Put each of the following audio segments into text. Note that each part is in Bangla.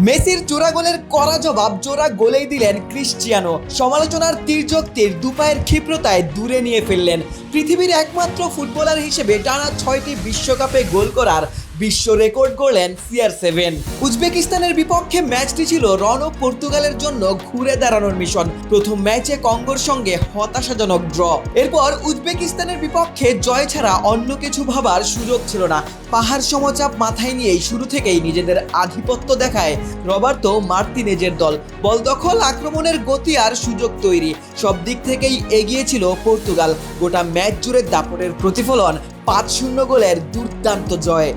মেসির জোড়া গোলের কড়া জবাব জোড়া গোলেই দিলেন ক্রিশ্চিয়ানো। সমালোচনার তির্যক তীর দুপায়ের ক্ষিপ্রতায় দূরে নিয়ে ফেললেন। পৃথিবীর একমাত্র ফুটবলার হিসেবে টানা 6টি বিশ্বকাপে গোল করার বিশ্ব রেকর্ড গড়লেন CR7। উজবেকিস্তানের বিপক্ষে ম্যাচটি ছিল রণ পর্তুগালের জন্য ঘুরে দাঁড়ানোর মিশন। প্রথম ম্যাচে কঙ্গোর সঙ্গে হতাশাজনক ড্র। এরপর উজবেকিস্তানের বিপক্ষে জয় ছাড়া অন্য কিছু ভাবার সুযোগ ছিল না। পাহাড় সমচাপ মাথায় নিয়েই শুরু থেকেই নিজেদের আধিপত্য দেখায় রবার্তো মার্তিনেজের দল। বল দখল, আক্রমণের গতি আর সুযোগ তৈরি সব দিক থেকেই এগিয়ে ছিল পর্তুগাল। গোটা ম্যাচ জুড়ে দাপটের প্রতিফলন 5-0 গোলের দুর্দান্ত জয়।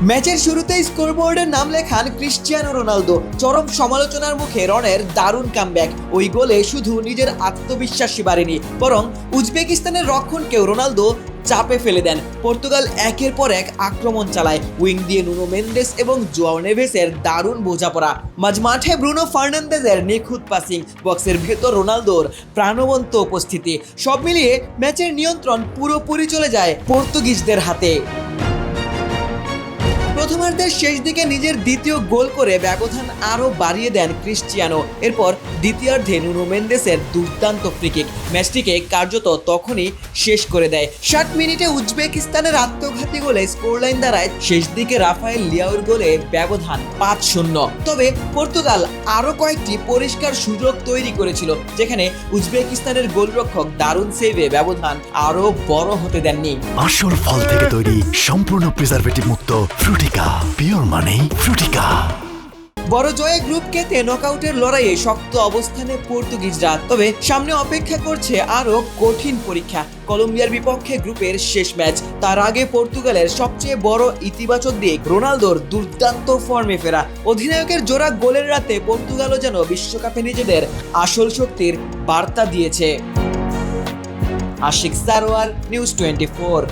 ম্যাচের শুরুতেই স্কোরবোর্ডে নাম লেখান ক্রিশ্চিয়ানো রোনালদো। চরম সমালোচনার মুখে রনের দারুণ কামব্যাক। ওই গোলে শুধু নিজের আত্মবিশ্বাসই বাড়েনি, বরং উজবেকিস্তানের রক্ষণকেও রোনালদো চাপে ফেলে দেন। পর্তুগাল একের পর এক আক্রমণ চালায়। উইং দিয়ে নুনো মেন্ডেস এবং জোয়াও নেভেসের দারুণ বোঝাপড়া, মাঝমাঠে ব্রুনো ফার্নান্দেজের নিখুঁত পাসিং, বক্সের ভেতর রোনালদোর প্রাণবন্ত উপস্থিতি, সব মিলিয়ে ম্যাচের নিয়ন্ত্রণ পুরোপুরি চলে যায় পর্তুগিজদের হাতে। প্রথমার্ধের শেষ দিকে নিজের দ্বিতীয় গোল করে ব্যবধান আরও বাড়িয়ে দেন ক্রিশ্চিয়ানো। এরপর দ্বিতীয়ার্ধে নুনো মেন্ডেসের দুর্দান্ত ফ্রিকিক ম্যাচটিকে কার্যত তখনই শেষ করে দেয়। 60 মিনিটে উজবেকিস্তানের আত্মঘাতী গোলে স্কোরলাইন দাঁড়ায় শেষ দিকে রাফায়েল লিয়াওর গোলে ব্যবধান 5-0। তবে পর্তুগাল আরও কয়েকটি পরিষ্কার সুযোগ তৈরি করেছিল, যেখানে উজবেকিস্তানের গোলরক্ষক দারুণ সেভে ব্যবধান আরও বড় হতে দেননি। আসল ফল থেকে তৈরি, সম্পূর্ণ প্রিজারভেটিভ মুক্ত ফ্রুটিকা, পিওর মানেই ফ্রুটিকা। বড় জয়ে গ্রুপকে নকআউটের লড়াইয়ে শক্ত অবস্থানে পর্তুগিজরা। তবে সামনে অপেক্ষা করছে আরও কঠিন পরীক্ষা। কলম্বিয়ার বিপক্ষে গ্রুপের শেষ ম্যাচ। তার আগে পর্তুগালের সবচেয়ে বড় ইতিবাচক দিক রোনালদোর দুর্দান্ত ফর্মে ফেরা। অধিনায়কের জোড়া গোলের রাতে পর্তুগালও যেন বিশ্বকাপে নিজেদের আসল শক্তির বার্তা দিয়েছে। আশিক সারোয়ার, নিউজ 24।